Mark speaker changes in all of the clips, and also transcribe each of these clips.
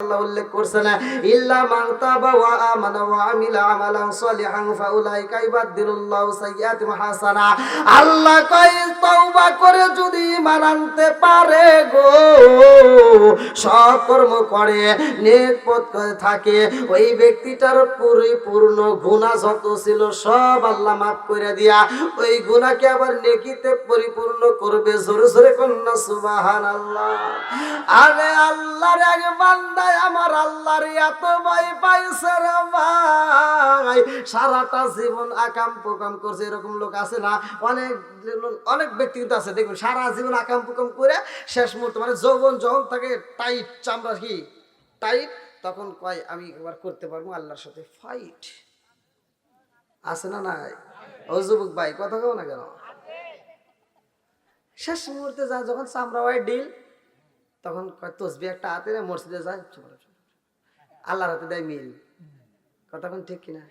Speaker 1: আল্লাহ উল্লেখ করছেন ইল্লা মান তাবা ওয়া আমানা ওয়া আমিলা আমালান সলিহান ফাউলাইকা ইবাদদিলুল্লাহু সাইয়্যাতিহিম হাসানা। আল্লাহ কয় তওবা করে যদি ঈমান আনতে পারে গো, সৎ কর্ম করে নেক পথ করে থাকে, ওই ব্যক্তিটার পরিপূর্ণ গুনাহ যত ছিল সব আল্লাহ মাফ করে দিয়া ওই গুনাহকে আবার নেকিতে পরিপূর্ণ করবে। জোরে জোরে কন্না সুবহানাল্লাহ। আরে আল্লাহর এক বান্দা আমার আল্লাহর এত ভয় পাইছে রে ভাই, সারাটা জীবন আকাম পোকাম করছে। এরকম লোক আছে না, অনেক ব্যক্তি কিন্তু আছে, দেখবেন সারা জীবন আকাম পোকাম করে শেষ মুহূর্তে মানে যৌবন যখন থাকে টাইট, চামড়া কি টাইট, তখন কয় আমি এবার করতে পারবো আল্লাহর সাথে ফাইট। আছে না নাই? ও যুবক ভাই কথা কও না কেন? শেষ মুহূর্তে যা যখন চামড়া হয় ডিল, তখন তসবি একটা হাতে না মসজিদে যায়, আল্লাহর হাতে দেয় মিল। কথা কোন ঠিক কিনা?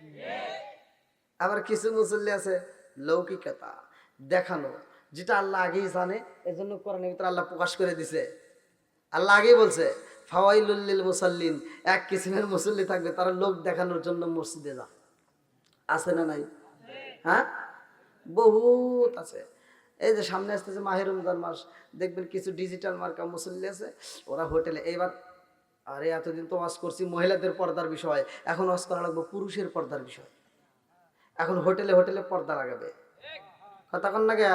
Speaker 1: আবার কিছু মুসল্লি আছে লৌকিকতা দেখানো, যেটা আল্লাহ আগেই জানে, এজন্য কোরআনের ভিতরে আল্লাহ প্রকাশ করে দিছে। আল্লাহ আগেই বলছে ফাওয়াইলুল লিল মুসাল্লিন, এক কিসিমের মুসল্লি থাকবে তারা লোক দেখানোর জন্য মসজিদে যায়। আছে না নাই? হ্যাঁ, বহুত আছে। এই যে সামনে আসতেছে মাহে রমজান মাস, দেখবেন কিছু ডিজিটাল মার্কা মুসল্লি আছে, ওরা হোটেলে এইবার, আরে এতদিন তো ওয়াজ করছি মহিলাদের পর্দার বিষয়, এখন ওয়াজ করা লাগবে পুরুষের পর্দার বিষয়। এখন হোটেলে হোটেলে পর্দা লাগাবে, কথা কন না গে?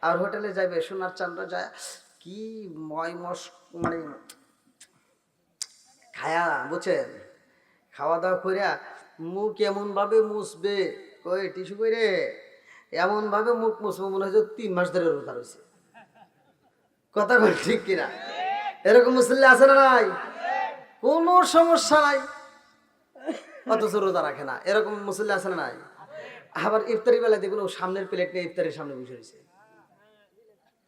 Speaker 1: আর হোটেলে যাইবে সোনার চান্দা যায় কি ময়মস, মানে খায়া বুঝছেন, খাওয়া দাওয়া করিয়া মুখ এমন ভাবে মুছবে, কই টিস্যু করে এমন ভাবে মুখ মুছবো মনে হয় 3 মাস ধরে রোজা রয়েছে। কথা বল ঠিক কিনা? এরকম মুসল্লি আছে না নাই? কোনো সমস্যা নাই, অথচ রোজা রাখে না। এরকম মুসল্লি আছে না নাই? আবার ইফতারি বেলায় দেখুন সামনের প্লেট নিয়ে ইফতারের সামনে বসে রয়েছে।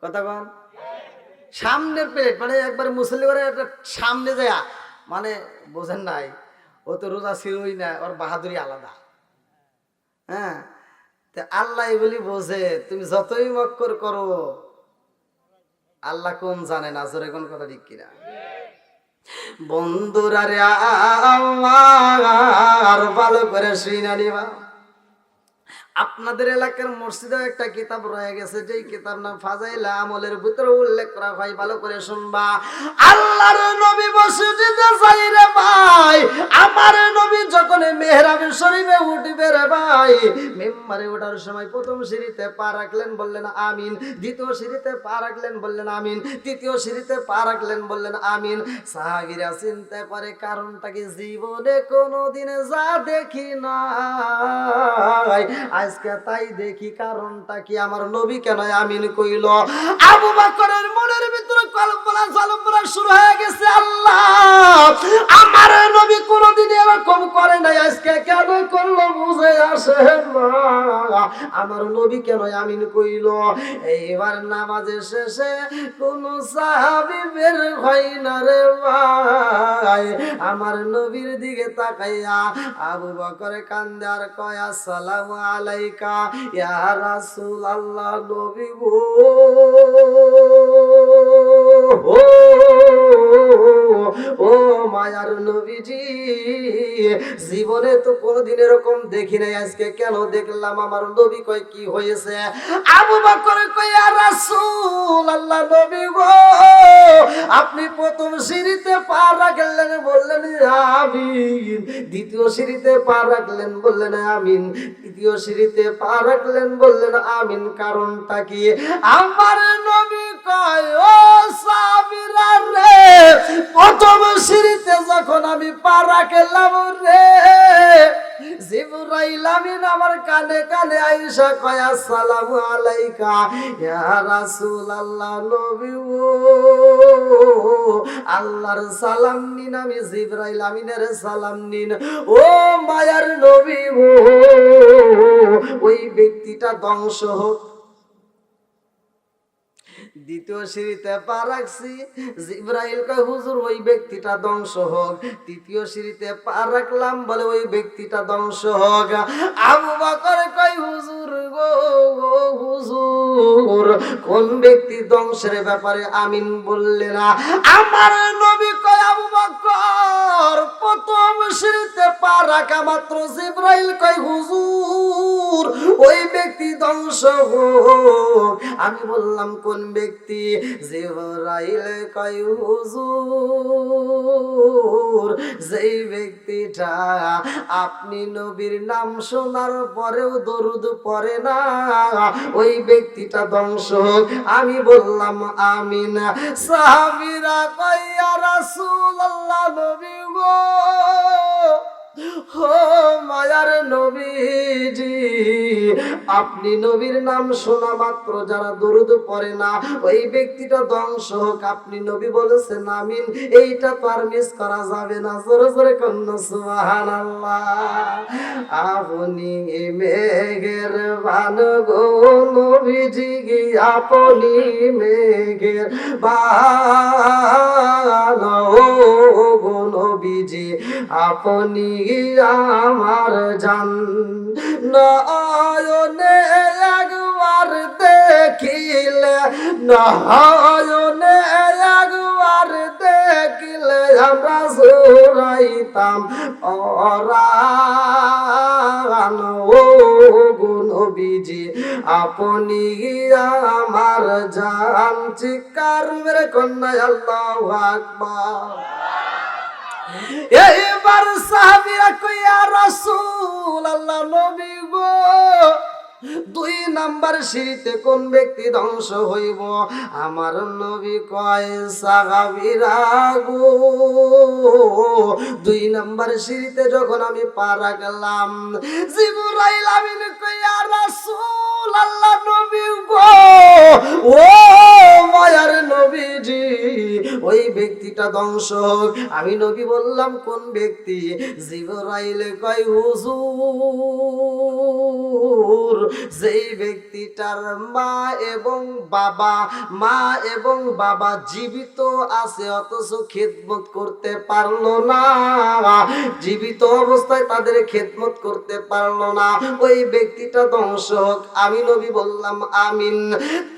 Speaker 1: কথা বল, সামনের প্লেট মানে একবার মুসল্লি করে সামনে যায়, মানে বোঝেন নাই, ও তো রোজা ছিলই না, ওর বাহাদুরি আলাদা। হ্যাঁ, আল্লাহ এগুলি বোঝে, তুমি যতই মক্কর করো আল্লাহ কোন জানে না। জোরে কোন কথা ঠিক কিনা? বন্ধুরা রে আমার ভালো করে শুনা নিবা, আপনাদের এলাকার মসজিদে একটা কিতাব রয়ে গেছে, যেই কিতাব নাম ফাজাইল আমলের ভিতরে উল্লেখ করা হয়, ভালো করে শুনবা। আল্লাহর নবী মসজিদে যাই রে ভাই, আমার নবী যখন মেহরাবে শরীফে উঠবে রে ভাই, মিম্বারে ওঠার সময় প্রথম সিঁড়িতে পা রাখলেন, বললেন আমিন। দ্বিতীয় সিঁড়িতে পা রাখলেন, বললেন আমিন। তৃতীয় সিঁড়িতে পা রাখলেন, বললেন আমিন। সাহাবীরা চিন্তা করে কারণটা কি, জীবনে কোনোদিন যা দেখি না আজকে তাই দেখি, কারণটা কি, আমার নবী কেন আমিন কইল? আবু বকরের মনের ভিতরে কল্পনা জল্পনা শুরু হয়ে গেছে, আল্লাহ আমার নবী কোনদিন এরকম করে নাই, আজকে কেন করলো বুঝে আসে না, আমার নবী কেন আমিন কইল? এইবার নামাজের শেষে কোন সাহাবী বের হয় না রে ভাই, আমার নবীর দিকে তাকাইয়া আবু বকর কান্দে আর কয় আসসালামু আলাইকা ইয়া রাসূলুল্লাহ, নবী গো, ও মায়ার নবীজি, জীবনে তো কোনদিন এরকম দেখি নাই, আজকে কেন দেখলাম? আমার নবী কয় কি হয়েছে? আবু বকর কয় ইয়া রাসূলুল্লাহ, নবী গো, আপনি প্রথম সিঁড়িতে পা রাখলেন, বললেন আমিন। দ্বিতীয় সিঁড়িতে পা রাখলেন, বললেন আমিন। তৃতীয় সিঁড়িতে পা রাখলেন, বললেন আমিন। কারণটা কি? আমার নবী কয় ও সাহাবীরা রে, প্রথম সিঁড়িতে যখন আমি পা রাখলাম রে, জিবরাইল আমিন আমার কানে কানে আয়েশা কয় আসসালামু আলাইকা ইয়া রাসূলুল্লাহ, নবী ও আল্লাহর সালাম নিন, আমি জিবরাইল আমিনের সালাম নিন। ও মায়ার নবী ও, ওই ব্যক্তিটা ধ্বংস হোক। দ্বিতীয় সিঁড়িতে পা রাখছি, জিবরাইল কয় হুজুর ওই ব্যক্তিটা ধ্বংস হোক। তৃতীয় সিঁড়িতে পা রাখলাম, বলে ওই ব্যক্তিটা ধ্বংস হোক। আবু বকর কয় হুজুর গো, হুজুর কোন ব্যক্তি ধ্বংসের ব্যাপারে আমিন বললে না? আমার নবী কয় আবু বকর রাখা মাত্র জিবরাইল কয় হুজুর ওই ব্যক্তি ধ্বংস হোক। আমি বললাম কোন ব্যক্তি? জিবরাইল কয় হুজুর যেই ব্যক্তিটা আপনি নবীর নাম শোনার পরেও দরুদ পড়ে না ওই ব্যক্তিটা ধ্বংস হোক। আমি বললাম আমিন। সাহাবীরা কয় ইয়া রাসূলুল্লাহ, নবী গো, ও মায়ার নবীজি, আপনি নবীর নাম শোনা মাত্র যারা দরুদ পড়ে না ওই ব্যক্তিটা ধ্বংস হোক, আপনি নবী বলেছেন আমিন, এইটা তো আর মিস করা যাবে না। জোরে জোরে কন্যা সুবহানাল্লাহ। আপনি মেঘের বান গো নবীজি, আপনি মেঘের বান গো নবীজি, আপনি আমার জান। নয়নে একবার দেখিলে, নয়নে একবার দেখিলে আমরা জোড়াইতাম পরাণ। ও গো নবীজি, আপনি আমার জান। চিৎকার মেরে কন্যা আল্লাহু আকবার। এইবার সাহাবীরা কই ইয়া রাসূলুল্লাহ, নবী গো, 2 নাম্বার সিঁড়িতে কোন ব্যক্তি ধ্বংস হইব? আমার নবী কয় সাহাবীরা গো, 2 নাম্বার সিঁড়িতে যখন আমি পা রাখলাম, জিবরাইল আমিন কয় ইয়া রাসূলুল্লাহ, নবী গো, ও মায়ার নবীজি, ওই ব্যক্তিটা ধ্বংস হোক। আমি নবী বললাম কোন ব্যক্তি? জিবরাইল কয় হুজুর যেই ব্যক্তিটার মা এবং বাবা জীবিত আছে অথচ খেদমত করতে পারলো না, জীবিত অবস্থায় তাদের খেদমত করতে পারলো না, ওই ব্যক্তিটা ধ্বংস হোক। আমি নবী বললাম আমিন।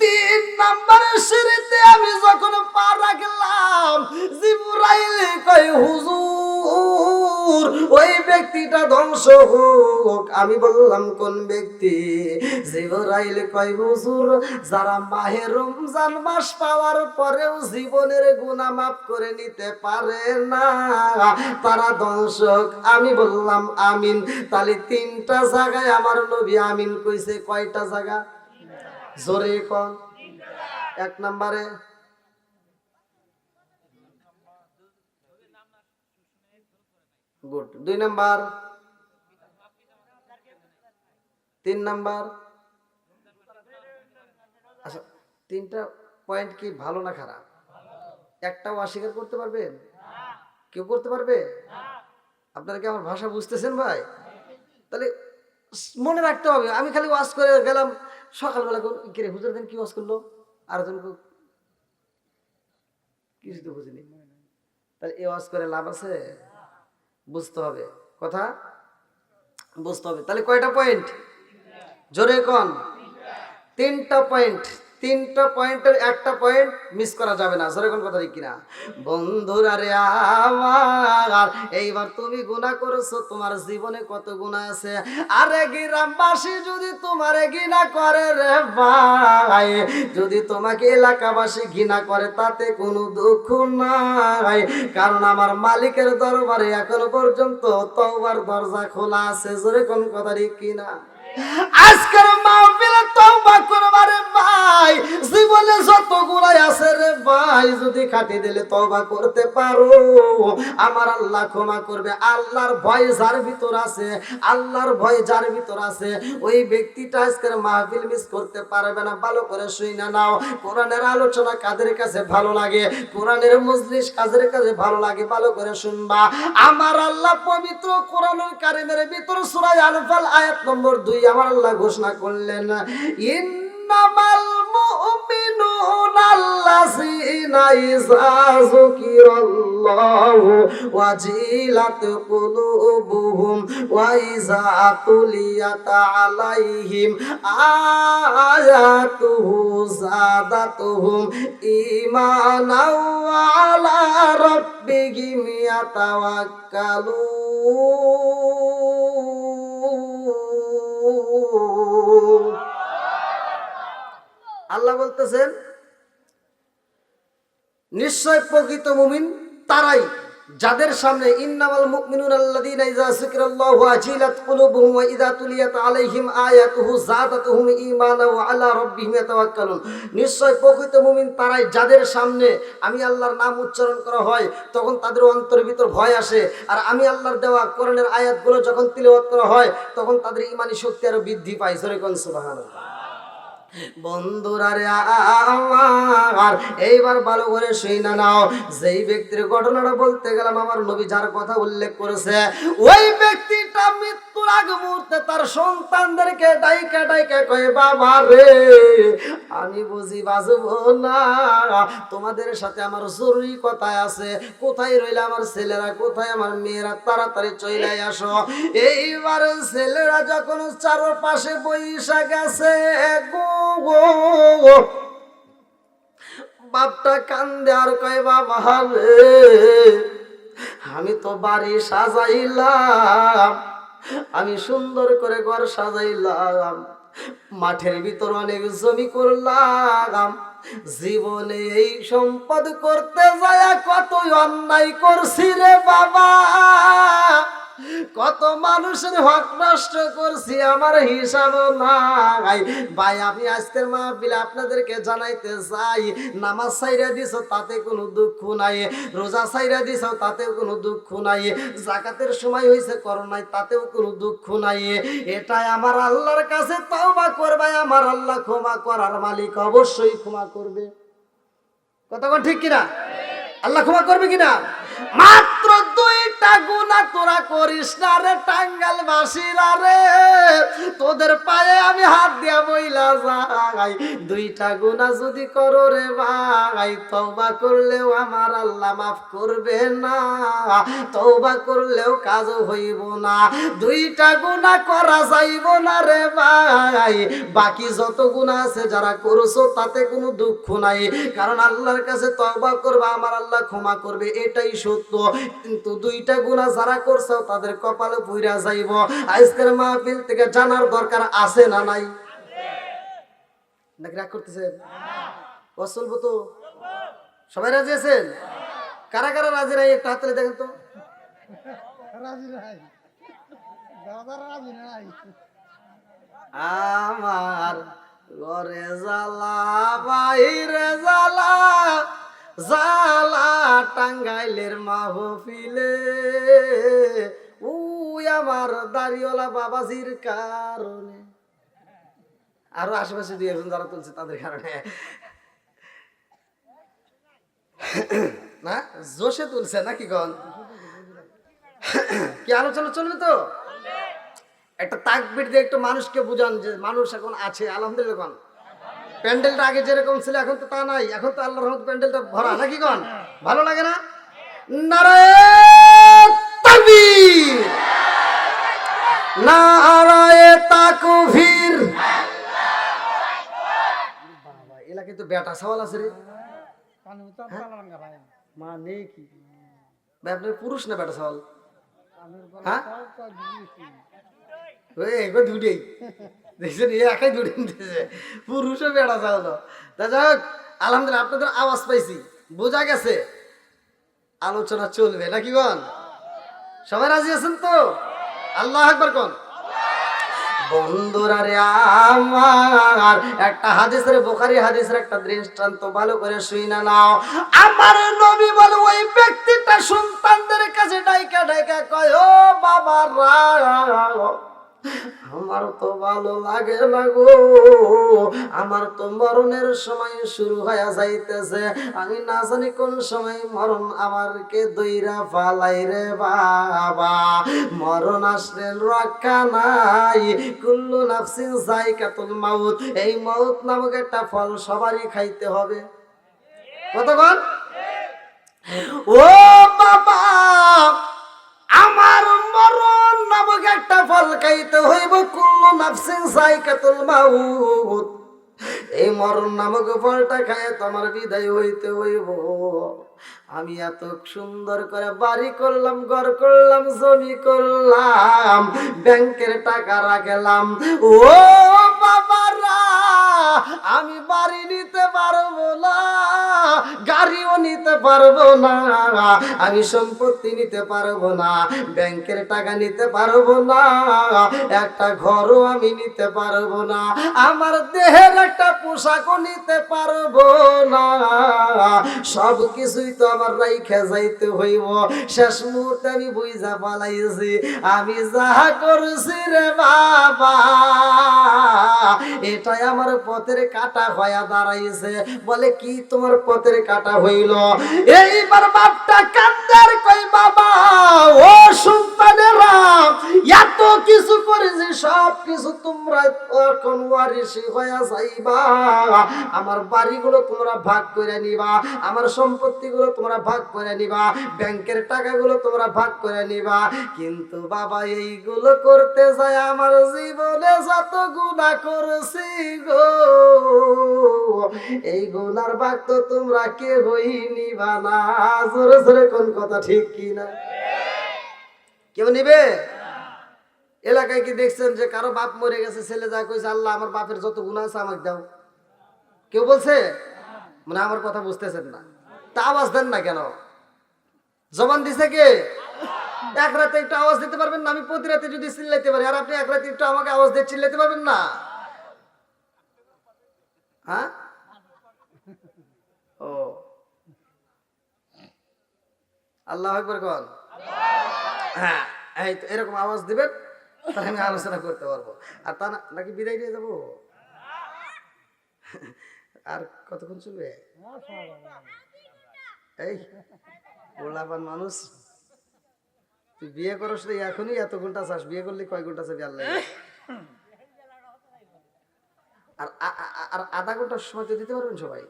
Speaker 1: 3 নাম্বারের সিঁড়িতে আমি যখন পা রাখলাম, জিবরাইল কয় হুজুর ওই ব্যক্তিটা ধ্বংস হোক। আমি বললাম কোন ব্যক্তি? জিবরাইল কয় হুজুর যারা মাহে রমজান মাস পাওয়ার পরেও জীবনের গুনাহ মাফ করে নিতে পারে না তারা ধ্বংস হোক। আমি বললাম আমিন। তাহলে 3টা জায়গায় আমার নবী আমিন কইছে। কয়টা জায়গা? জোরে কোন। 1 নম্বরে গুড, 2 নাম্বার, 3 নাম্বার। আচ্ছা, 3টা পয়েন্ট কি ভালো না খারাপ? একটাও অস্বীকার করতে পারবেন? কেউ করতে পারবে? আপনারা কি আমার ভাষা বুঝতেছেন ভাই? তাহলে মনে রাখতে হবে। আমি খালি ওয়াজ করে গেলাম সকালবেলা, কিরে হুজুর দিন কি ওয়াজ করলো, আরেকজন কিছু তো বুঝিনি, তাহলে এই ওয়াজ করে লাভ আছে? বুঝতে হবে, কথা বুঝতে হবে। তাহলে কয়টা পয়েন্ট? জোরে কোন। 3টা পয়েন্ট। 3টা পয়েন্টের একটা পয়েন্ট মিস করা যাবে না। জোরে কোন কথা ঠিক কিনা? বন্ধুরা রে আমার, এইবার তুমি গুনাহ করেছো, তোমার জীবনে কত গুনাহ আছে। আরে গ্রামবাসী যদি তোমারে ঘৃণা করে রে ভাই, যদি তোমাকে এলাকাবাসী ঘৃণা করে তাতে কোনো দুঃখ নাই, কারণ আমার মালিকের দরবারে এখনো পর্যন্ত তওবার দরজা খোলা আছে। জোরে কোন কথা ঠিক কিনা? আজকের মাহফিলে তওবা করবারে ভাই, জীবনে যত গুনাহ আছে রে ভাই, যদি কাটি দিলে তওবা করতে পারো, আমার আল্লাহ ক্ষমা করবে। আল্লাহর ভয় যার ভিতর আছে, আল্লাহর ভয় যার ভিতর আছে, ওই ব্যক্তিটা আজকের মাহফিল মিস করতে পারবে না। ভালো করে শুইনা নাও। কোরআনের আলোচনা কাদের কাছে ভালো লাগে? কোরআনের মজলিস কাদের কাছে ভালো লাগে? ভালো করে শুনবা। আমার আল্লাহ পবিত্র কোরআনুল কারীমের ভিতর সূরা আনফাল আয়াত নম্বর 2 আমার আল্লাহ ঘোষণা করলেন, ইন্নামাল মুমিনুনা আল্লাযীনা ইযা যুকিরাল্লাহু ওয়াজিলাত কুলুবুহুম ওয়া ইযা তুলিয়াত আলাইহিম আয়াতুহু যাদাতুহুম ঈমানাও ওয়া আলা রাব্বিহিম ইয়াতাওয়াক্কালুন। আল্লাহ বলতেছেন নিশ্চয় প্রকৃত মুমিন তারাই যাদের সামনে ইন্নামাল মুমিনুনা আল্লাযীনা ইযা যিকিরাল্লাহু ওয়াজিলাত কুলুবুহুম ওয়া ইযা তুলিয়াত আলাইহিম আয়াতুহু যাদাতুহুম ঈমানা ওয়া আলা রাব্বিহিম ইয়াতাওয়াক্কালুন। নিশ্চয় প্রকৃত মুমিন তারাই যাদের সামনে আমি আল্লাহর নাম উচ্চারণ করা হয় তখন তাদের অন্তরের ভিতর ভয় আসে, আর আমি আল্লাহর দেওয়া কোরআনের আয়াতগুলো যখন তিলাওয়াত করা হয় তখন তাদের ঈমানি শক্তি আরো বৃদ্ধি পায়। জোরে কোন সুবহানাল্লাহ। বন্ধুরা রে আমার, এইবার ভালো করে শুনে নাও, যেই ব্যক্তির ঘটনাটা বলতে গেলাম আমার নবী যার কথা উল্লেখ করেছে, ওই ব্যক্তিটা মৃত্যুর আগ মুহূর্তে তার সন্তানদেরকে ডাইকা ডাইকা কয় বাবা রে আমি বুঝি বাঁচবো না, তোমাদের সাথে আমার জরুরি কথা আছে, কোথায় রইলে আমার ছেলেরা, কোথায় আমার মেয়েরা, তাড়াতাড়ি চলে আসো। এইবার ছেলেরা যখন চারপাশে বইসা গেছে বাপটা কান্দে আর কয় বাবা রে আমি তো বাড়ি সাজাইলাম, আমি সুন্দর করে ঘর সাজাইলাম, মাঠের ভিতর অনেক জমি করলাম, জীবনে এই সম্পদ করতে যায় কত অন্যায় করছি রে বাবা, কত মানুষের হক নষ্ট করছি আমার হিসাব নাই। ভাই আমি আজকের মাহফিলে আপনাদেরকে জানাইতে চাই, নামাজ ছাইরা দিছো তাতে কোনো দুঃখ নাই, রোজা ছাইরা দিছো তাতেও কোনো দুঃখ নাই, যাকাতের সময় হয়েছে করো নাই তাতেও কোনো দুঃখ নাই, এটাই আমার আল্লাহর কাছে তওবা করবে, আমার আল্লাহ ক্ষমা করার মালিক, অবশ্যই ক্ষমা করবে। কতক্ষণ ঠিক কিনা? আল্লাহ ক্ষমা করবে কিনা? মাত্র দুইটা গুনাহ তোরা করিস না রে টাঙ্গাল বাসীরা রে, তোদের পায়ে আমি হাত দিয়া বইলা যাই, দুইটা গুনাহ যদি করো রে ভাই তওবা করলেও আমার আল্লাহ মাফ করবে না, তওবা করলেও কাজ হইব না, দুইটা গুনাহ করা যাইব না রে ভাই, বাকি যত গুনাহ আছে যারা করছো তাতে কোনো দুঃখ নাই, কারণ আল্লাহর কাছে তওবা করবা আমার আল্লাহ ক্ষমা করবে, এটাই সত্য। কিন্তু দুইটা গুনাহ যারা করছো তাদের কপালে পুইরা যাইব। আজকের মাহফিল থেকে জানার দরকার আছে না নাই? নাকি রাগ করতেছেন? বলবো তো সবাই রাজি আছেন? কারা কারা রাজি নাই একটু হাত তুলে দেখেন তো।
Speaker 2: রাজি নাই, দাদা রাজি নাই।
Speaker 1: আমার ঘরে জ্বালা বাইরে জ্বালা, জ্বালা টাঙ্গাইলের মাহফিলে, উই আমার দাড়িওয়ালা বাবাজির কারণে, আরো আশেপাশে দুই একজন যারা তুলছে তাদের কারণে না, জোশে তুলছে নাকি গন? কি আলোচনা চলবে তো? একটা তাকবীর দিয়ে একটু মানুষকে বুঝান যে মানুষ এখন আছে আলহামদুলিল্লাহ গন। প্যান্ডেলটা আগে যেরকম ছিল এখন তো তা নাই, এখন তো আল্লাহর রহমতে প্যান্ডেলটা ভরা নাকি গন? ভালো লাগে না? নারায়ে তাকবীর, নারায়ে তাকবীর। বাবা এলাকায় তো বেটা সওয়াল আছে রে, মা নেই কি ভাই? আপনার পুরুষ না বেটা সওয়াল? হ্যাঁ দুটেই দেখছেন, একাই দুটে নিতেছে, পুরুষও বেড়া চাওয়ালো। তা যাক আলহামদুলিল্লাহ আপনাদের আওয়াজ পাইছি, বোঝা গেছে আলোচনা চলবে নাকি গন? সবাই রাজি আছেন তো? আল্লাহ আকবার কোন। বন্ধুরা রে আমার, একটা হাদিসের বুখারী হাদিসের একটা দৃষ্টান্ত ভালো করে শুইনা নাও। আমার নবী বলে ওই ব্যক্তিটা সন্তানদের কাছে ডাইকা ডাইকা কয় ও বাবারা আমার তো ভালো লাগে না গো, আমার তো মরণের সময় শুরু হয়ে যাইতেছে, আমি না জানি কোন সময় মরণ আমারকে দইরা ফালাই রে বাবা, মরণ আসলে রক্ষা নাই, কুল্লু নাফসিন যায়কাতুল মাউত, এই মউত নামক একটা ফল সবারই খাইতে হবে। কতক্ষণ? ও বাবা আমার মরণ নামক একটা ফল খাইতে হইব, কুল্লু নাফসিন যায়কাতুল মাউত, এই মরণ নামক ফলটা খায় তোমার বিদায় হইতে হইব। আমি এত সুন্দর করে বাড়ি করলাম, ঘর করলাম, জমি করলাম, ব্যাংকের টাকা রাখলাম, ও বাবারা আমি বাড়ি নিতে পারবো না, গাড়িও নিতে পারবো না, আমি সম্পত্তি নিতে পারবো না, ব্যাংকের টাকা নিতে পারবো না, একটা ঘরও আমি নিতে পারবো না, আমার দেহের একটা পোশাকও নিতে পারবো না, সব কিছুই তো আমার রাইখা যাইতে হইব। শেষ মুহূর্তে আমি বুঝা পালাইছি আমি যাহা করছি রে বাবা এটাই আমার পথের কাটা হয়ে দাঁড়াইছে। বলে কি তোমার পথের কাটা হইল? এইবার বাপটা কান্দার কই বাবা ও সন্তানেরা এত কিছু করেছি সব কিছু তোমরা এখন ওয়ারিসি হয়ে যাইবা, আমার বাড়িগুলো তোমরা ভাগ করে নিবা, আমার সম্পত্তিগুলো তোমরা ভাগ করে নিবা, ব্যাংকের টাকাগুলো তোমরা ভাগ করে নিবা, কিন্তু বাবা এইগুলো করতে যায় আমার জীবনে যত গুনাহ করেছি গো এই গুনার ভাগ তো তোমরা কেউই নিবা না। জোরে জোরে কোন কথা ঠিক কি না? কেউ নিবে? এলাকায় কি দেখছেন যে কারো বাপ মরে গেছে, ছেলে যা কইছে আল্লাহ আমার বাপের যত গুনাহ আছে আমাকে দাও? কেউ বলছে? মানে আমার কথা বুঝতেছেন না, তা আওয়াজ দেন না কেন? জবান দিছে কে? এক রাতে একটু আওয়াজ দিতে পারবেন না? আমি প্রতি রাতে যদি চিল্লাইতে পারি আর আপনি এক রাতে একটু আমাকে আওয়াজ দিয়ে চিল্লাইতে পারবেন না? হ্যাঁ ও আল্লাহু আকবার কোন। হ্যাঁ এই তো এরকম আওয়াজ দিবেন তাহলে আমি আলোচনা করতে পারবো। আর তা নাকি বিদায় নিয়ে যাবো? আর কতক্ষণ চলবে? এই ওলাবান মানুষ, তুই বিয়ে করস না এখনই এত ঘন্টা চাস, বিয়ে করলে কয় ঘন্টা চাবি আল্লাহ। আর আর আধা ঘন্টার সময় তো দিতে পারবেন সবাই?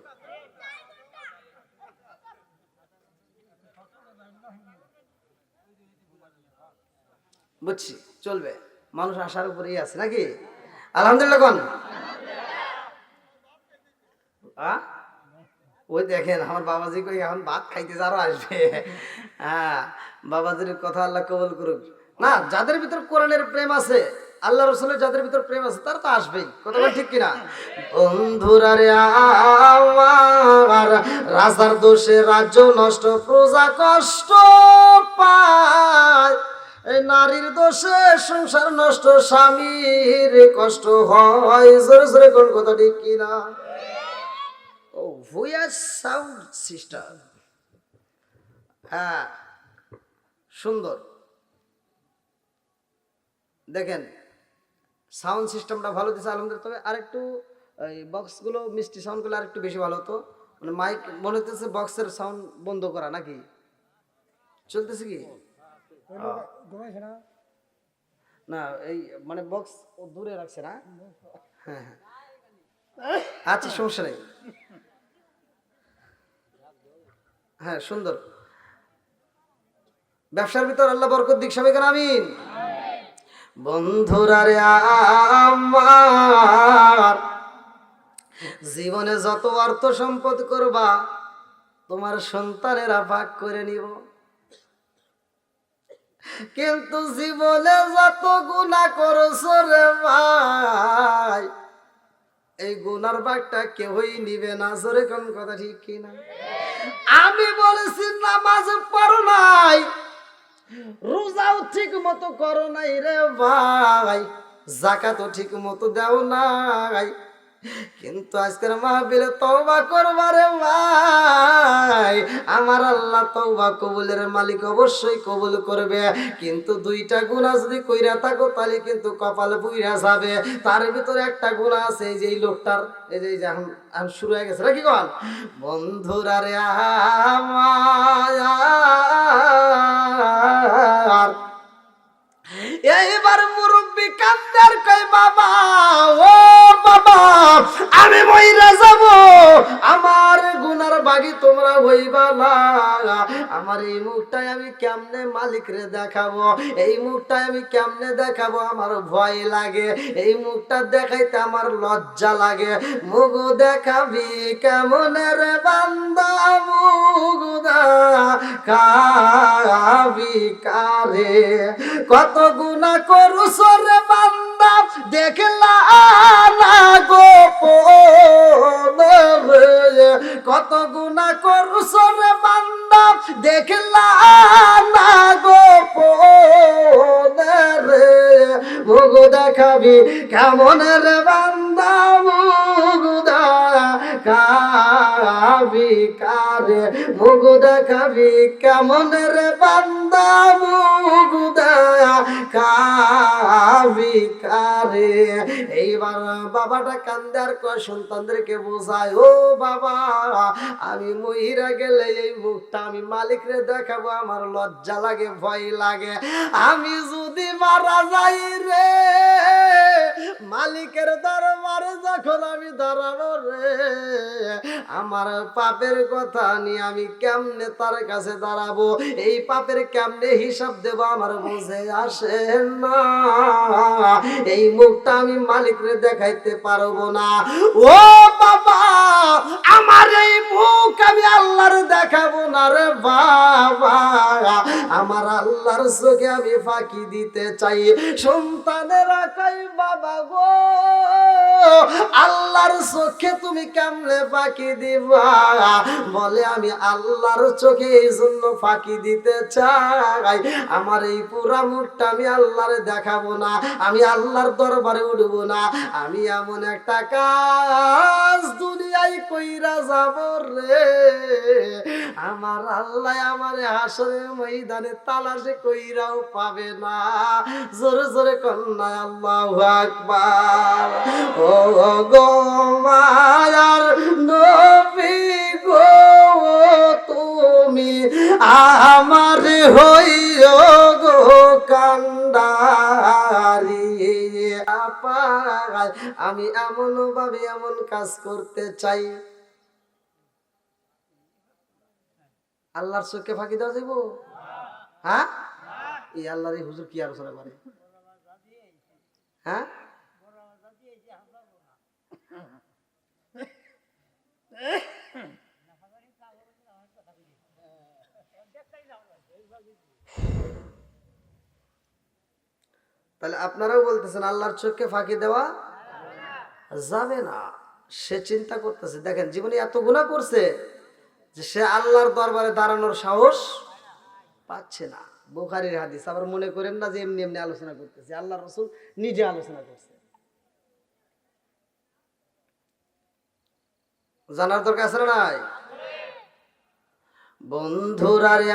Speaker 1: বুঝছি, চলবে, মানুষ আসার উপরেই আছে নাকি? আলহামদুলিল্লাহ কোন। ওই দেখেন আমার বাবাজি কই এখন ভাত খাইতে আরো আসবে। হ্যাঁ বাবাজির কথা আল্লাহ কবুল করুক। না যাদের ভিতর কোরআনের প্রেম আছে, আল্লাহ রসুলের যাদের ভিতর প্রেম আছে তারা তো আসবেই, কথা বল ঠিক কিনা? বন্ধুরা রে আমার রাজার দোষে রাজ্য নষ্ট, প্রজা কষ্ট পায়, এই নারীর দোষে সংসার নষ্ট, স্বামীর কষ্ট হয়। জোরে জোরে কোন কথা ঠিক কিনা? ও ভুয়াস সাউন্ড সিস্টেম, হ্যাঁ সুন্দর। দেখেন সাউন্ড সিস্টেমটা ভালো দিচ্ছে আলহামদুলিল্লাহ। তবে আরেকটু এই বক্সগুলো মিষ্টি সাউন্ডগুলো আরেকটু বেশি ভালো হতো। মানে মাইক মনে হচ্ছে বক্সের সাউন্ড বন্ধ করা নাকি চলতেছে কি না? এই মানে বক্স ও দূরে রাখছে না? হ্যাঁ হ্যাঁ আচ্ছা সমস্যা নেই। হ্যাঁ সুন্দর। ব্যবসার ভিতর আল্লাহ বরকত দিক, সবাই কেন আমিন। বন্ধুরা রে আমার জীবনে যত অর্থ সম্পদ করবা তোমার সন্তানেরা ভাগ করে নিব, কিন্তু জীবনে যত গুনাহ করছো রে ভাই এই গুনার ভাগটা কেউই নিবে না। জোরে কোন কথা ঠিক কিনা? আমি বলেছি নামাজ পড়ো নাই, রোজাও ঠিক মতো করো নাই রে ভাই, যাকাতও ঠিক মতো দাও নাই, কিন্তু আজকের মাহফিলে তওবা করবা রে ভাই, আমার আল্লাহ তওবা কবুলের মালিক অবশ্যই কবুল করবে। কিন্তু দুইটা গুনাহ যদি কইরা থাকো তাহলে কিন্তু কপাল পুইরা যাবে। তার ভিতরে একটা গুনাহ আছে, এই যে এই লোকটার এই যে এখন শুরু হয়ে গেছে নাকি কোন? বন্ধুরা রে আমার এইবার মুরব্বি কান্দার কই বাবা ও বাবা আমি মইরা যাব, আমার গুনার বাগি তোমরা হইবা না, আমার এই মুখটাই আমি কেমনে মালিক রে দেখাবো, এই মুখটাই আমি কেমনে দেখাবো, আমার ভয় লাগে, এই মুখটা দেখাইতে আমার লজ্জা লাগে। মুখ দেখাবি কেমন রে বান্দা, মুখ দেখাবি কারে, কত গুনাহ করছো রে বান্দা দেখলা না গোপন, কত গুনাহ করছো রে বান্দা দেখলা না গোপনে রে মুখ দেখাবি কেমন রে বান্দা মুখ দেখাবি কারে মুখ দেখাবি কেমন রে বান্দা মুখ দেখাবি কারে। এইবার বাবাটা কান্দে আর কয় সন্তানদেরকে বোঝায়, ও বাবা আমি মহিরা গেলে এই মুখটা আমি মালিকরে দেখাবো, আমার লজ্জা লাগে ভয় লাগে। আমি যদি মারা যাই রে মালিকের দরবারে যখন আমি দাঁড়াবো রে আমার পাপের কথা নিয়ে আমি কেমনে তার কাছে দাঁড়াবো, এই পাপের কেমনে হিসাব দেব আমার বুঝে আসে না। এই মুখটা আমি মালিকরে দেখাইতে পারবো না। ও বাবা আমার এই মুখ আমি আল্লাহর দেখাবো না রে বাবা, আমার আল্লাহর চোখে আমি ফাঁকি দিতে চাই। সন্তানেরা কই বাবা গো আল্লাহর চোখে তুমি কেমনে ফাঁকি দিবা? বলে আমি আল্লাহর চোখে এই জন্য ফাঁকি দিতে চাই আমার এই পুরা মুখটা আমি আল্লাহরে দেখাবো না, আমি আল্লাহর দরবারে উঠবো না। আমি এমন একটা কাজ দুনিয়ায় কইরা যাব রে আমার আল্লাহ আমারে হাসরের ময়দানে তালাশে কইরাও পাবে না। জোরে জোরে কন্যা আল্লাহু আকবার। ও গো মায়ার নবী গো তুমি আমার হইও গো কান্ডারি আপা, আমি এমন ভাবে এমন কাজ করতে চাই আল্লাহর চোখে ফাঁকি দেওয়া যাইব? হ্যাঁ এই আল্লাহর এই হুজুর কি আলোচনা করে? হ্যাঁ তাহলে আপনারাও বলতেছেন আল্লাহর চোখে ফাঁকি দেওয়া যাবে না। সে চিন্তা করতেছে, দেখেন জীবনে এত গুনাহ করছে যে সে আল্লাহর দরবারে দাঁড়ানোর সাহস পাচ্ছে না। বুখারীর হাদিস, আবার মনে করেন না যে এমনি এমনি আলোচনা করতেছে, আল্লাহর রাসূল নিজে আলোচনা করছে। জানার দরকার আছে না নাই? বন্ধুরা রে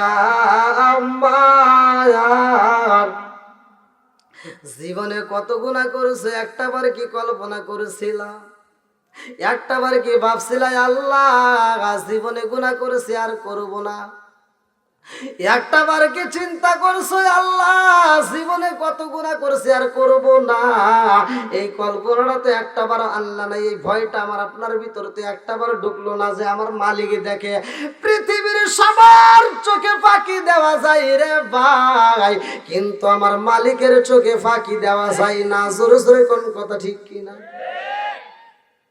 Speaker 1: আমার জীবনে কত গুনাহ করেছে একটাবার কি কল্পনা করেছিলাম? একটাবার কি ভাবছিলাম আল্লাহ জীবনে গুনাহ করেছি আর করব না? একটাবার কি চিন্তা করছো আল্লাহ জীবনে কত গুনাহ করেছি আর করব না? এই কল্পনাটা তো একটাবার আল্লাহ নাই, এই ভয়টা আমার আপনার ভিতরে তো একটাবার ঢুকলো না যে আমার মালিক দেখে। পৃথিবীর সবার চোখে ফাঁকি দেওয়া যায় রে ভাই, কিন্তু আমার মালিকের চোখে ফাঁকি দেওয়া যায় না। জোরে জোরে কোন কথা ঠিক কিনা?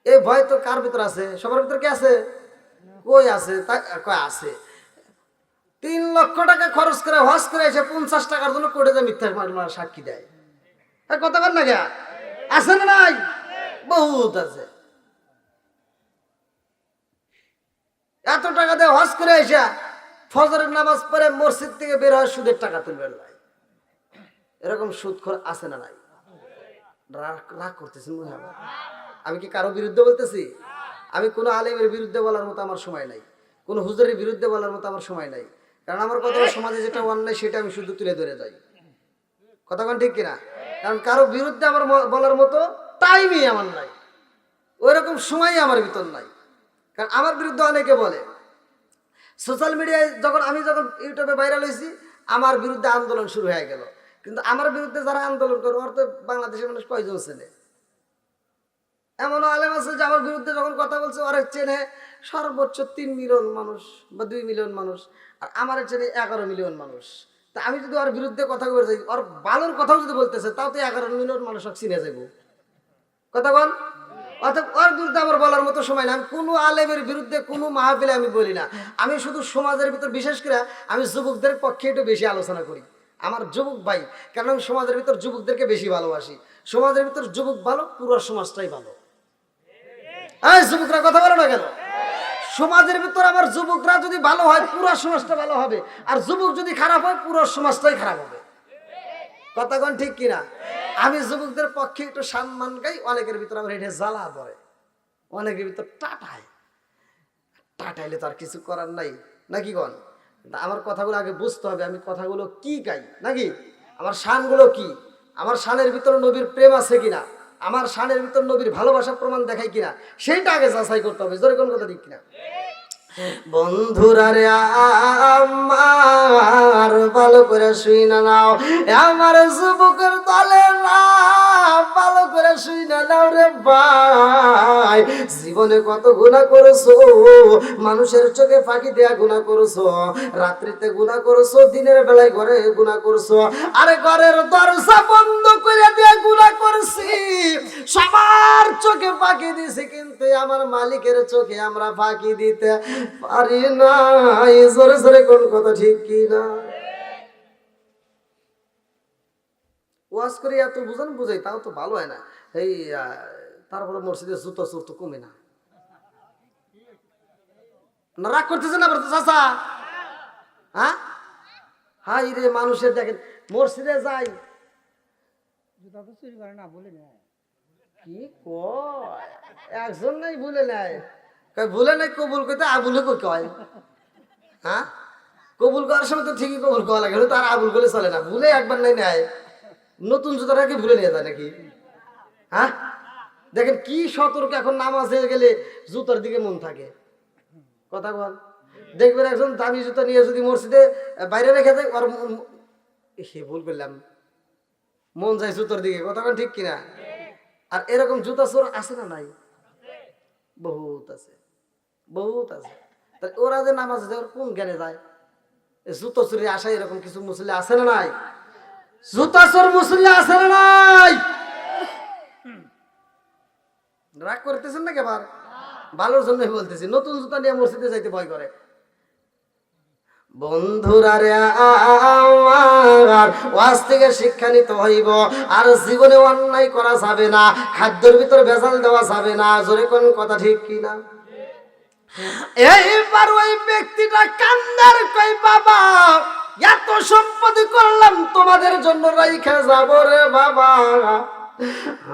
Speaker 1: এই ভয় তো কার ভিতর আছে? সবার ভিতর কি আছে? কই আছে? কই আছে? 3 লক্ষ টাকা খরচ করে হজ করে এসে 50 টাকার জন্য কোর্টে যে মিথ্যা সাক্ষী দেয়, কথা বল না কে? আছে না নাই? বহুত আছে। এত টাকা দিয়ে হজ করে এসে ফজরের নামাজ পড়ে মসজিদ থেকে বের হয় সুদের টাকা তুলবে ভাই। এরকম সুদখোর আছে না নাই? রাগ করতেছেন মনে হয়? আমি কি কারো বিরুদ্ধে বলতেছি? আমি কোনো আলেমের বিরুদ্ধে বলার মতো আমার সময় নাই, কোনো হুজুরের বিরুদ্ধে বলার মতো আমার সময় নাই। কারণ আমার কথা সমাজে যেটা অন্যায় সেটা আমি শুধু তুলে ধরে যাই। কথা কোন ঠিক কিনা? কারণ কারো বিরুদ্ধে আমার বলার মতো টাইমই আমার নাই, ওইরকম সময়ই আমার ভিতর নাই। কারণ আমার বিরুদ্ধে অনেকে বলে, সোশ্যাল মিডিয়ায় আমি যখন ইউটিউবে ভাইরাল হয়েছি আমার বিরুদ্ধে আন্দোলন শুরু হয়ে গেল। কিন্তু আমার বিরুদ্ধে যারা আন্দোলন করে ওর তো বাংলাদেশের মানুষ কয়জন চেনে? এমনও আলেম আছে যে আমার বিরুদ্ধে যখন কথা বলছে ওরা চেনে সর্বোচ্চ 3 মিলিয়ন মানুষ বা 2 মিলিয়ন মানুষ, আর আমার চেনে 11 মিলিয়ন মানুষ। তা আমি যদি ওর বিরুদ্ধে কথা বলে যাই, ওর ভালোর কথাও যদি বলতেছে তাও তো 11 মিলিয়ন মানুষ চিনে যাবো। কথা বল? অর্থাৎ ওর বিরুদ্ধে আমার বলার মতো সময় না। আমি কোনো আলেমের বিরুদ্ধে কোনো মাহফিলে আমি বলি না। আমি শুধু সমাজের ভিতর, বিশেষ করে আমি যুবকদের পক্ষে একটু বেশি আলোচনা করি। আমার যুবক ভাই, কারণ আমি সমাজের ভিতর যুবকদেরকে বেশি ভালোবাসি। সমাজের ভিতর যুবক ভালো, পুরো সমাজটাই ভালো। এই যুবকরা কথা বলো না কেন? সমাজের ভিতর আমার যুবকরা যদি ভালো হয় পুরো সমাজটা ভালো হবে, আর যুবক যদি খারাপ হয় পুরো সমাজটাই খারাপ হবে। কথা কোন ঠিক কিনা? আমি যুবকদের পক্ষে একটু সম্মান গাই, অনেকের ভিতর আমার এটা জ্বালা ধরে, অনেকের ভিতর টাটাইলে তো আর কিছু করার নাই নাকি কোন? আমার কথাগুলো আগে বুঝতে হবে, আমি কথাগুলো কি গাই নাকি, আমার শানগুলো কি, আমার শানের ভিতরে নবীর প্রেম আছে কিনা, আমার শানের ভিতর নবীর ভালোবাসার প্রমাণ দেখাই কিনা, সেইটা আগে যাচাই করতে হবে। জোরে কোন কথা ঠিক কিনা? বন্ধুরা রে আমার ভালো করে শুই না নাও, আমার যুবকের দলে না ভালো করে শুই না নাও রে ভাই। জীবনে কত গুনাহ করেছো, মানুষের চোখে ফাঁকি দেয়া গুনাহ করেছো, রাত্রিতে গুনাহ করেছো, দিনের বেলায় ঘরে গুনাহ করেছো, আরে ঘরের দরজা বন্ধ করে দিয়ে গুনাহ করছি, সবার চোখে ফাঁকি দিছি, কিন্তু আমার মালিকের চোখে আমরা ফাঁকি দিতে পারি না। জোরে জোরে কোন কথা ঠিক কি না? ওয়াজ করে এত বুঝান বুঝাই তাও তো ভালো হয় না। এই তারপরে মসজিদে জুতো চোর তো কমে না। রাগ করতেছে না চাচা? হ্যাঁ হাই রে, মানুষের দেখেন মসজিদে যাই
Speaker 2: জুতা তো চুরি করে না, বলে না।
Speaker 1: কি কয়, একজন নাই ভুলে নাই, ভুলে নাই কবুল করতে আবুলে কয়। হ্যাঁ কবুল করার সময় তো ঠিকই কবুল করা লাগে, তার আবুল করলে চলে না, ভুলে একবার নাই নেয়, নতুন জুতাটাকে ভুলে নিয়ে যায় নাকি? হ্যাঁ দেখেন কি সতর্ক, এখন নামাজে গেলে জুতার দিকে মন থাকে। কথা বল, দেখবেন একজন দামি জুতা নিয়ে যদি মসজিদে বাইরে রেখে দেয়, আর সে ভুল করলাম, মন যায় জুতার দিকে। কথা বল ঠিক কিনা? আর এরকম জুতা চোর আছে না নাই? বহুত আছে, বহুত আছে। তা ওরা যে নামাজ যায় কোন জ্ঞানে যায়? জুতো চুরি আসা এরকম কিছু মুসল্লি আছে না নাই? জুতা চোর মুসল্লি আছে না নাই? রাগ করতেছেন না কেবার? ভালোর জন্যই বলতেছি, নতুন জুতা নিয়ে মসজিদে যাইতে ভয় করে। বন্ধুরা রে আমার ওয়াজ থেকে শিক্ষা নিতে হইব, আর জীবনে অন্যায় করা যাবে না, খাদ্যের ভিতর ভেজাল দেওয়া যাবে না। জোরে কোন কথা ঠিক কিনা? এইবার ওই ব্যক্তিটা কান্দার কই, বাবা এত সম্পত্তি করলাম তোমাদের জন্য রাইখা যাব রে বাবা,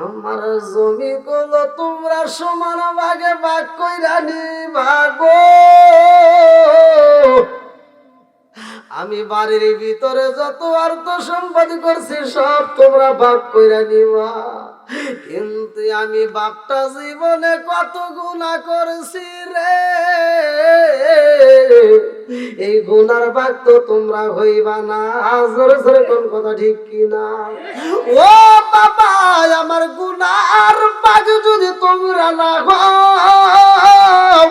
Speaker 1: আমার জমি গুলো তোমরা সমান ভাগে ভাগ কইরা নিবা গো, আমি বাড়ির ভিতরে যত অর্থ সম্পত্তি করছি সব তোমরা ভাগ কইরা নিবা, কিন্তু আমি বাপটা জীবনে কত গুনাহ করেছি রে, এই গুনার ভাগ তো তোমরা হইবা না। জোরে জোরে কোন কথা ঠিক কিনা? ও বাবা আমার গুনার ভাগ যদি তোমরা না হও,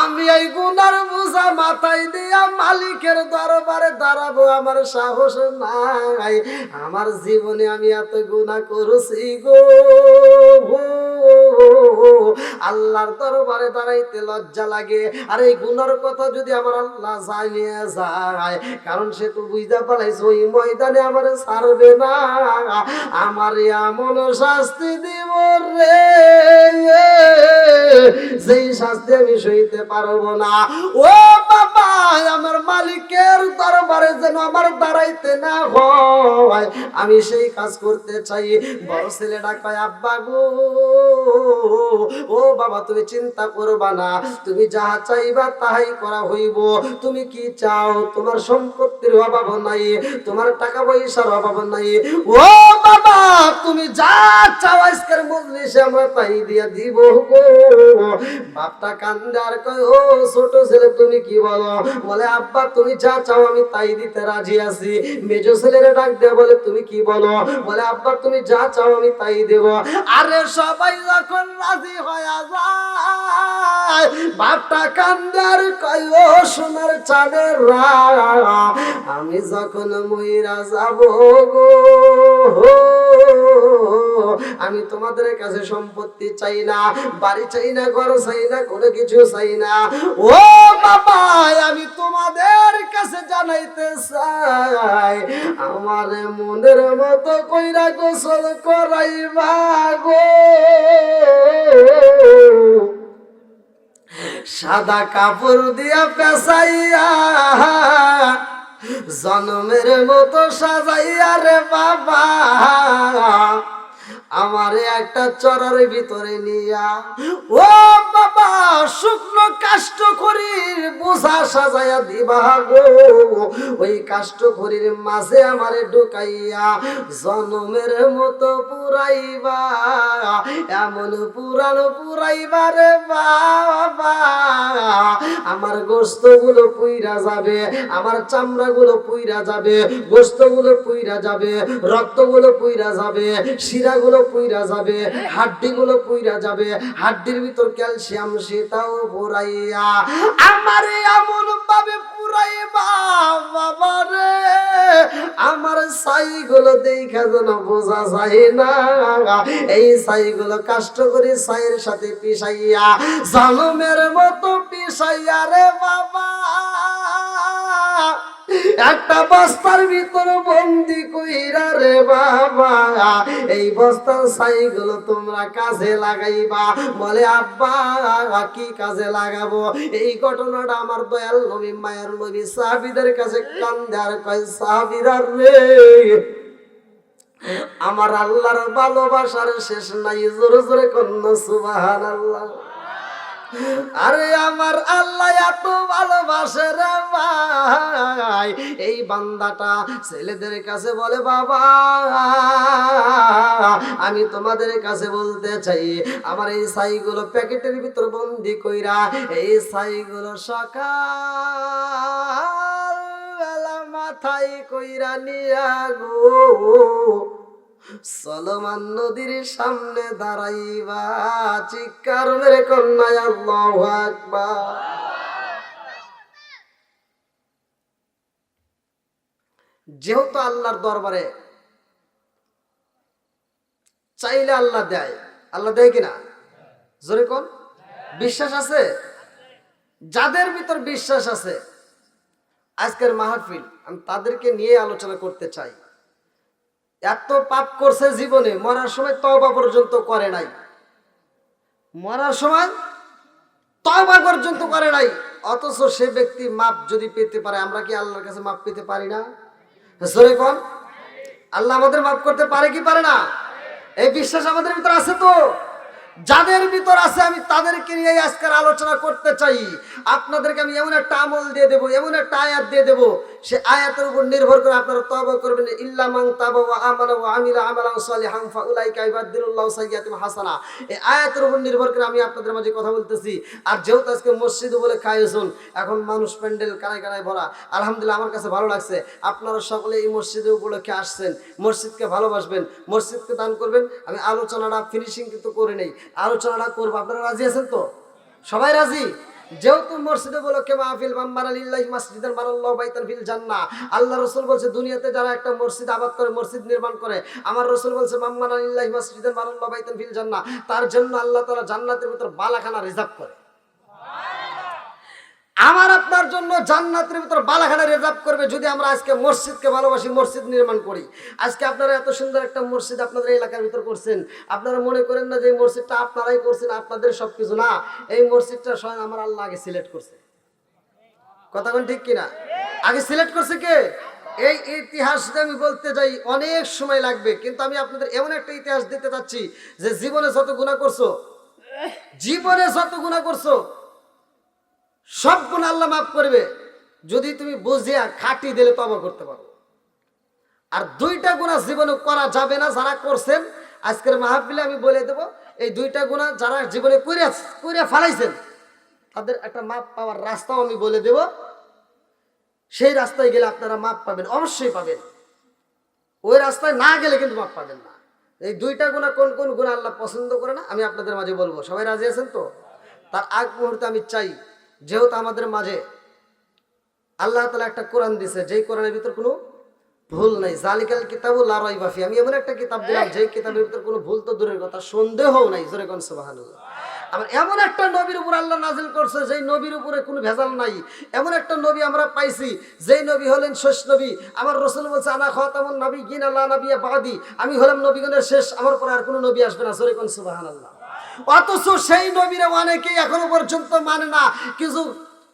Speaker 1: আমি এই গুনার বোঝা মাথায় দিয়া মালিকের দরবারে দাঁড়াবো, আমার সাহস নাই, আমার জীবনে আমি এত গুনাহ করেছি গো, আল্লাহর দরবারে দাঁড়াইতে লজ্জা লাগে। আর এই গুনার কথা যদি আমার আল্লাহ জানিয়ে যায়, কারণ সে তো বুঝতে পারছে ওই ময়দানে আমার ছাড়বে না, আমার এমন শাস্তি দিব রে, যেই শাস্তি আমি সইতে পারবো না। ও বাবা আমার মালিকের দরবারে যেন আমার দাঁড়াইতে না হয়, আমি সেই কাজ করতে চাই। বড় ছেলেটা কয়, আব্বা গো, ও বাবা তুমি চিন্তা করবা না, তুমি যাহা চাইবা তাহাই করা হইব। তুমি কি চাও? তোমার সম্পত্তির অভাব নাই, তোমার টাকা পয়সার অভাব নাই, ও বাবা তুমি যা চাও আজকের মজলিসে আমরা তাই দিয়া দিব গো। বাপটা কান্দে আর কয়, ও ছোট ছেলে তুমি কি বলো? বলে আব্বা তুমি যা চাও আমি তাই দিতে রাজি আছি। মেজো ছেলেরে ডাক দেয়া বলে, তুমি কি বলো? বলে আব্বা তুমি যা চাও আমি তাই দেব। আরে সবাই যখন রাজি হয়ে যায়, বাপটা কান্দে আর কয়, ও সোনার চাঁদের রাত, আমি যখন মইরা যাব গো, আমি তোমাদের কাছে সম্পত্তি চাই না, বাড়ি চাই না, ঘর চাই না, কোনো কিছু চাই না। ও বাবা আমি তোমাদের কাছে জানাইতে চাই, আমার মনের মতো কইরা গোসল করাইবা গো। সাদা কাপড় দিয়া পেঁচাইয়া জন্মের মতো সাজাইয়া রে বাবা আমারে একটা চরার ভিতরে নিয়া ও বাবা শুকনো কাষ্ট খড়ির বোঝা সাজাইয়া দিবা গো ওই কাষ্ট খড়ির মাঝে আমারে ঢুকাইয়া জন্মের মতো পুরাইবা এমন পুরানো পুরাইবা রে বাবা আমার গোস্ত গুলো পুইরা যাবে আমার চামড়া গুলো পুইরা যাবে গোস্ত গুলো পুইরা যাবে রক্ত গুলো পুইরা যাবে শিরা গুলো পুইরা যাবে হাড্ডি গুলো পুইরা যাবে হাড্ডির ভিতর ক্যালসিয়াম সেটাও পুরাইয়া আমারে এমন ভাবে পুরাইবা বাবা রে আমার ছাই গুলো দেখা যেন বোঝা যায় না এই ছাই গুলো কষ্ট করে ছাইয়ের সাথে পিসাইয়া জালমের মতো পিসাইয়া রে বাবা একটা বস্তার ভিতর বন্দি কইরা রে বাবা এই বস্তার ছাইগুলো তোমরা কাজে লাগাইবা বলে আব্বা কি কাজে লাগাবো এই ঘটনাটা আমার দয়াল নবী মায়ের নবী সাহাবীদের কাছে কান্দে আর কয় সাহাবীরা রে আমার আল্লাহর ভালোবাসার শেষ নাই জোরে জোরে কন্যা সুবহানাল্লাহ আরে আমার আল্লাহ এত ভালোবাসে রে ভাই এই বান্দাটা ছেলেদের কাছে বলে বাবা আমি তোমাদের কাছে বলতে চাই আমার এই ছাইগুলো প্যাকেটের ভিতর বন্দি কইরা এই ছাইগুলো সকাল বেলা মাথায় কইরা নিয়া গো সলমান নদীর সামনে দাঁড়াইবা চিৎকার মেরে কন্যা আল্লাহু আকবার যেহেতু আল্লাহর দরবারে চাইলে আল্লাহ দেয় আল্লাহ দেয় কিনা জোরে কোন বিশ্বাস আছে যাদের ভিতর বিশ্বাস আছে আজকের মাহফিল আমি তাদেরকে নিয়ে আলোচনা করতে চাই এত পাপ করছে জীবনে মরার সময় তওবা পর্যন্ত করে নাই মরার সময় তওবা পর্যন্ত করে নাই অথচ সে ব্যক্তি মাপ যদি পেতে পারে আমরা কি আল্লাহর কাছে মাপ পেতে পারি না জোরে কোন আল্লাহ আমাদের মাফ করতে পারে কি পারে না এই বিশ্বাস আমাদের ভিতর আছে তো যাদের ভিতর আছে আমি তাদেরকে নিয়ে আজকের আলোচনা করতে চাই আপনাদেরকে আমি এমন একটা আমল দিয়ে দেব এমন একটা আয়াত দিয়ে দেব সে আয়াতের উপর নির্ভর করে আপনারা তওবা করবেন ইল্লা মান তাবা ওয়া আমানা ওয়া আমিলা আমালান সালিহান ফাউলাইকা ইবাদদিলুল্লাহু সাইয়্যাতিহিম হাসানা এই আয়াতের উপর নির্ভর করে আমি আপনাদের মাঝে কথা বলতেছি আর যেহেতু আজকে মসজিদ বলে খাইয়েছেন এখন মানুষ প্যান্ডেল কানায় কানায় ভরা আলহামদুলিল্লাহ আমার কাছে ভালো লাগছে আপনারা সকলে এই মসজিদের উপলক্ষে আসছেন মসজিদকে ভালোবাসবেন মসজিদকে দান করবেন আমি আলোচনাটা ফিনিশিং কিন্তু করে নেই আলোচনাটা করবো আপনারা রাজি আছেন তো সবাই রাজি যেহেতু মসজিদে উপলক্ষে মাহফিল মাম্মারা লিল্লাহি মাসজিদান বানাল্লাহু বাইতান ফিল জান্নাহ আল্লাহ রাসূল বলছে দুনিয়াতে যারা একটা মসজিদ আবাদ করে মসজিদ নির্মাণ করে আমার রাসূল বলছে মাম্মারা লিল্লাহি মাসজিদান বানাল্লাহু বাইতান ফিল জান্নাহ তার জন্য আল্লাহ তাআলা জান্নাতের ভিতর বালাখানা রিজার্ভ করে আমার আপনার জন্য জান্নাতের ভিতর বালাখানা রিজার্ভ করবে যদি আমরা আজকে মসজিদকে ভালোবাসি মসজিদ নির্মাণ করি আজকে আপনারা এত সুন্দর একটা মসজিদ আপনাদের এলাকার ভিতর করছেন আপনারা মনে করেন না যে এই মসজিদটা আপনারাই করছেন আপনাদের সবকিছু না এই মসজিদটা স্বয়ং আমার আল্লাহ আগে সিলেক্ট করছে কথা কোন ঠিক কিনা আগে সিলেক্ট করছে কে এই ইতিহাসটা আমি বলতে যাই অনেক সময় লাগবে কিন্তু আমি আপনাদের এমন একটা ইতিহাস দিতে চাচ্ছি যে জীবনে যত গুনাহ করছো সব গুনাহ আল্লাহ মাফ করবে যদি তুমি বুঝিয়া খাঁটি দিলে তওবা করতে পারো আর দুইটা গুনাহ জীবনে করা যাবে না যারা করছেন আজকের মাহফিলে আমি বলে দেব এই দুইটা গুনাহ যারা জীবনে কইরা ফেলাইছেন তাদের একটা মাপ পাওয়ার রাস্তাও আমি বলে দেব সেই রাস্তায় গেলে আপনারা মাপ পাবেন অবশ্যই পাবেন ওই রাস্তায় না গেলে কিন্তু মাপ পাবেন না এই দুইটা গুনাহ কোন কোন গুনাহ আল্লাহ পছন্দ করে না আমি আপনাদের মাঝে বলবো সবাই রাজি আছেন তো তার আগ মুহূর্তে আমি চাই যেহেতু আমাদের মাঝে আল্লাহ তাআলা একটা কোরআন দিয়েছে যেই কোরআনের ভিতর কোনো ভুল নাই জালিকাল কিতাবু লা রাইবা ফি আমি এমন একটা কিতাব দিলাম যেই কিতাবের ভিতর কোনো ভুল তো দূরের কথা সন্দেহও নাই জোরে কোন সুবহানাল্লাহ আমার এমন একটা নবীর উপর আল্লাহ নাজিল করছে যেই নবীর উপরে কোনো ভেজাল নাই এমন একটা নবী আমরা পাইছি যেই নবী হলেন শেষ নবী আমার রাসূল বলছে আনা খাতামুন নাবিয়্যিন লা নাবিয়্যা বাদি আমি হলাম নবীগণের শেষ আমার পরে আর কোনো নবী আসবে না জোরে কোন সুবহানাল্লাহ অথচ সেই নবীরে অনেকেই এখনো পর্যন্ত মানে না। কিছু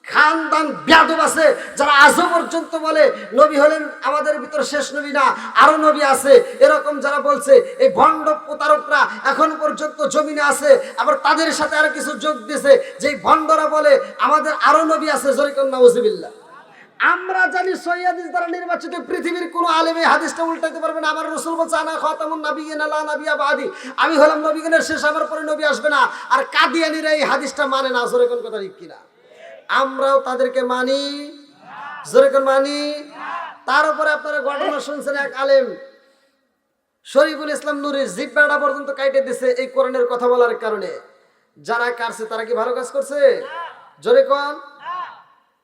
Speaker 1: খানদান বেয়াদব আছে যারা আজও পর্যন্ত বলে নবী হলেন আমাদের ভিতরে শেষ নবী না, আরো নবী আছে। এরকম যারা বলছে, এই ভণ্ড প্রতারকরা এখন পর্যন্ত জমিনে আছে। আবার তাদের সাথে আরো কিছু যোগ দিয়েছে, যে ভণ্ডরা বলে আমাদের আরো নবী আছে। জরিকুন নাউজুবিল্লাহ। আমরা জানি সহিহ হাদিস দ্বারা নির্বাচিত পৃথিবীর কোন আলেম এই হাদিসটা উল্টাইতে পারবে না। আমার রাসূল বলছে আনা খাতামুন নাবিয়্যিন লা নাবিয়্যা বাদি, আমি হলাম নবীগণের শেষ, আমার পরে নবী আসবে না। আর কাদিয়ানীরা এই হাদিসটা মানে না। জোরে কোন কথা ঠিক কিনা? আমরাও তাদেরকে মানি, জোরে কোন মানি। তার উপরে আপনারা ঘটনা শুনছেন, এক আলেম শরীফুল ইসলাম নূরীর জিহ্বাটা পর্যন্ত কাইটে দিছে এই কোরআনের কথা বলার কারণে। যারা কাটছে তারা কি ভালো কাজ করছে? জোরে কোন।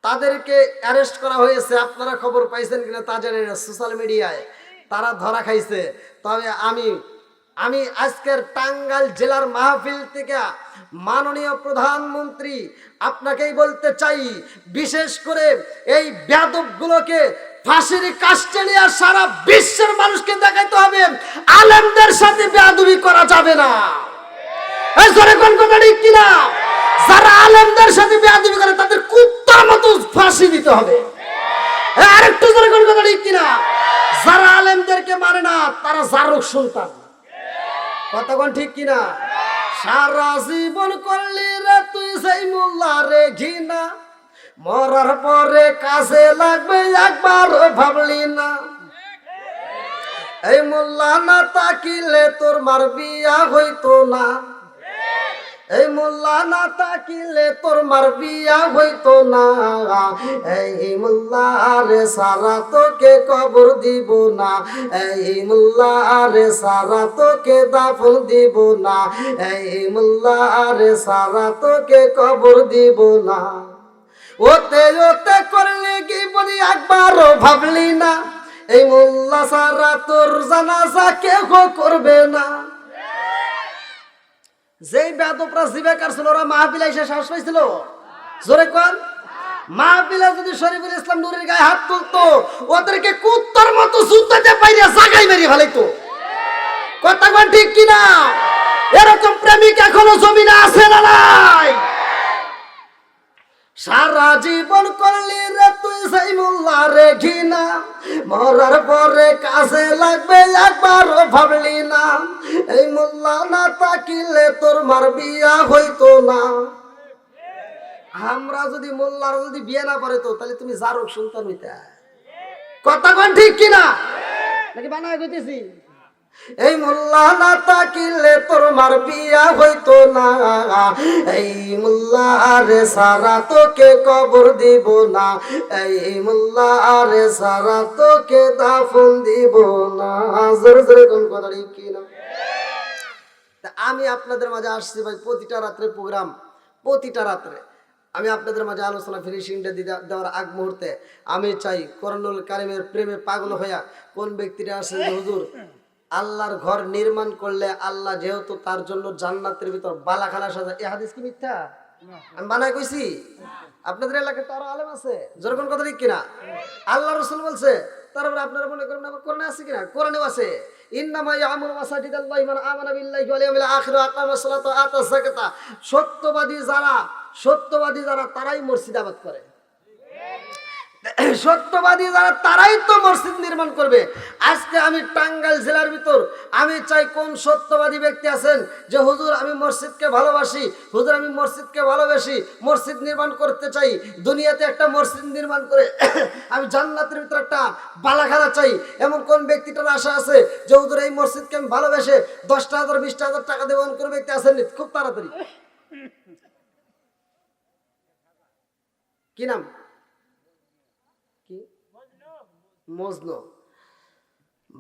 Speaker 1: তাদেরকে অ্যারেস্ট করা হয়েছে। আপনারা খবর পাইছেন কিনা তা জানি না, সোশ্যাল মিডিয়ায় তারা ধরা খাইছে। তবে আমি আজকের টাঙ্গাইল জেলার মাহফিল থেকে মাননীয় প্রধানমন্ত্রী আপনাকেই বলতে চাই, বিশেষ করে এই বেয়াদবগুলোকে ফাঁসির কাস্টে নিয়ে সারা বিশ্বের মানুষকে দেখাইতে হবে আলেমদের সাথে বেয়াদবি করা যাবে না। এই জোরে কোন কথা ঠিক কিনা? যারা আলেমদের সাথে বেয়াদবি করে তাদের কুত্তার মতো ফাঁসি দিতে হবে। আরেকটু জোরে কোন কথা ঠিক কিনা? যারা আলেমদেরকে মানে না তারা জারক সন্তান। কতক্ষণ ঠিক কিনা? সারা জীবন করলি রে তুই সেই মোল্লা রে ঘৃণা, মরার পরে কাজে লাগবে একবার ভাবলি না। এই মোল্লা না তাকিলে তোর মার বিয়া হইতো না, এই মোল্লা না তাকিলে তোর মার বিয়া হইতো না। এই মোল্লা রে সারা তোকে কবর দিব না, এই মোল্লা রে সারা তোকে দাফন দিব না, এই মোল্লা রে সারা তোকে কবর দিব না। ওতে ওতে করলে কি বলি একবারও ভাবলি না, এই মোল্লা সারা তোর জানাজা কেউ করবে না। যেই বেয়াদবরা জিবে কাটছিল ওরা মাহফিলে এসে শ্বাস পাইছিল? জোরে কোন। মাহফিলে যদি শরীফুল ইসলাম নূরীর গায়ে হাত তুলতো ওদেরকে কুত্তার মতো জুতাতে পাইরে জাগাই মেরে ফেলাইতো। কথা কোন ঠিক কিনা? এরকম প্রেমিক এখনো জমিনে আছে না নাই? সারা জীবন করলি রে তুই সেই মোল্লা রে ঘৃণা, মরার পরে কাজে লাগবে একবারও ভাবলি না। এই মোল্লা না তাকিলে তোর মার বিয়া হইতো না। আমরা যদি মোল্লার যদি বিয়ে না করে তো তাহলে তুমি জারক সন্তান হইতা। কথা কোন ঠিক কিনা? নাকি বানায় কইতেছি? এই মোল্লা না তাকিলে তোর মার বিয়া হইতো না, এই মোল্লা রে সারা তোকে কবর দিব না, এই মোল্লা রে সারা তোকে দাফন দিব না। জোরে জোরে কোন কথা ঠিক কিনা? আমি আপনাদের মাঝে আসছি ভাই, প্রতিটা রাত্রে প্রোগ্রাম, প্রতিটা রাত্রে আমি আপনাদের মাঝে আলোচনা ফিনিশিংটা দেওয়ার আগ মুহূর্তে আমি চাই কোরআনুল কারীমের প্রেমে পাগল হইয়া কোন ব্যক্তিরা আসে যে হুজুর আল্লাহর ঘর নির্মাণ করলে আল্লাহ যেহেতু তার জন্য জান্নাতের ভিতর বালাখানা সাজা, এই হাদিস কি মিথ্যা? আমি বানায় কইছি? আপনাদের এলাকায় তো আরো আলেম আছে, যেরকম কথা ঠিক কিনা? আল্লাহ রাসূল বলছে, তারপরে আপনারা মনে করেন আবার কোরআনে আছে কিনা? কোরআনেও আছে, ইন্নামা ইয়ামুরু মাসাজিদাল্লাহি মান আমানা বিল্লাহি ওয়াল ইয়াউমিল আখির ওয়া আকামাস সালাতা ওয়া আতাস যাকাতা। সত্যবাদী যারা তারাই মসজিদ আবাদ করে। সত্যবাদী যারা তারাই তো মসজিদ নির্মাণ করবে। আজকে আমি টাঙ্গাইল জেলার ভিতর আমি চাই কোন সত্যবাদী ব্যক্তি আছেন যে হুজুর আমি মসজিদকে ভালোবাসি, হুজুর আমি মসজিদকে ভালোবাসি, মসজিদ নির্মাণ করতে চাই, দুনিয়াতে একটা মসজিদ নির্মাণ করে আমি জান্নাতের ভিতর একটা বালাখানা চাই, এমন কোন ব্যক্তিটার আশা আছে যে হুজুর এই মসজিদকে আমি ভালোবেসে 10,000 20,000 টাকা দেব, এমন কোন ব্যক্তি আছেন? খুব তাড়াতাড়ি। কি নাম? মজনু।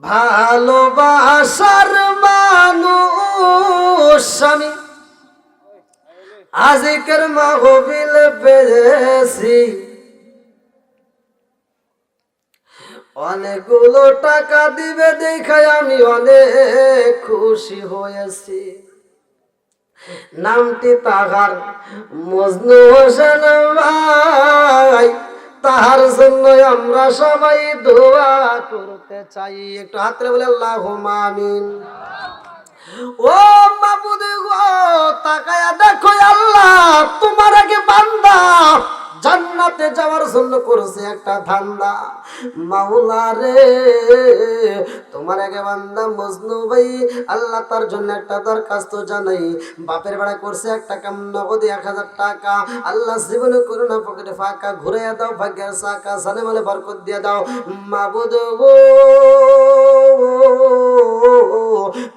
Speaker 1: ভালোবাসার মানুষ আমি আজকের মাহফিল পেয়েছি, অনেকগুলো টাকা দিবে দেখায় আমি অনেক খুশি হয়েছি। নামটি তাহার মজনু হোসেন ভাই, তাহার জন্য আমরা সবাই দোয়া করতে চাই। একটু হাত তুলে বলে আল্লাহুম্মা আমিন। ও মাবুদ গো তাকায়া দেখো আল্লাহ তোমার আগে বান্দা জান্নাতে যাওয়ার জন্য করেছে একটা ধান্দা। মাওলা রে তোমার আগে বান্দা মজনু ভাই আল্লাহ তার জন্য একটা দরখাস্ত জানাই। বাপের বেড়া করছে একটা কাম নগদে 1000 টাকা। আল্লাহ জীবনে করুণা পকেটে ফাঁকা ঘুরাইয়া দাও, ভাগ্যের চাকা জানে মালে বরকত দিয়ে দাও। মাবুদ গো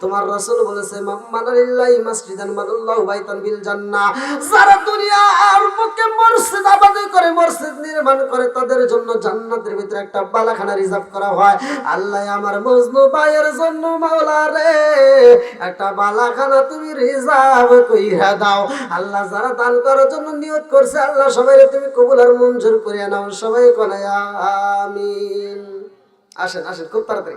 Speaker 1: তোমার রাসূল বলেছে মান্নালিল্লাহি মাসজিদান মানাল্লাহু বাইতান বিল জান্নাহ। যারা দুনিয়া আর বুকে মসজিদ আবাদ করে, মসজিদ নির্মাণ করে, তাদের জন্য জান্নাতের ভিতরে একটা বালাখানা রিজার্ভ করা হয়। আল্লাহ আমার মজনু ভাইয়ের জন্য মাওলা রে একটা বালাখানা তুমি রিজার্ভ কইরা দাও। আল্লাহ যারা দান করার জন্য নিয়ত করছে আল্লাহ সবাই তুমি কবুল আর মঞ্জুর করে নাও। সবাই কোন আমিন। আসেন আসেন খুব তাড়াতাড়ি।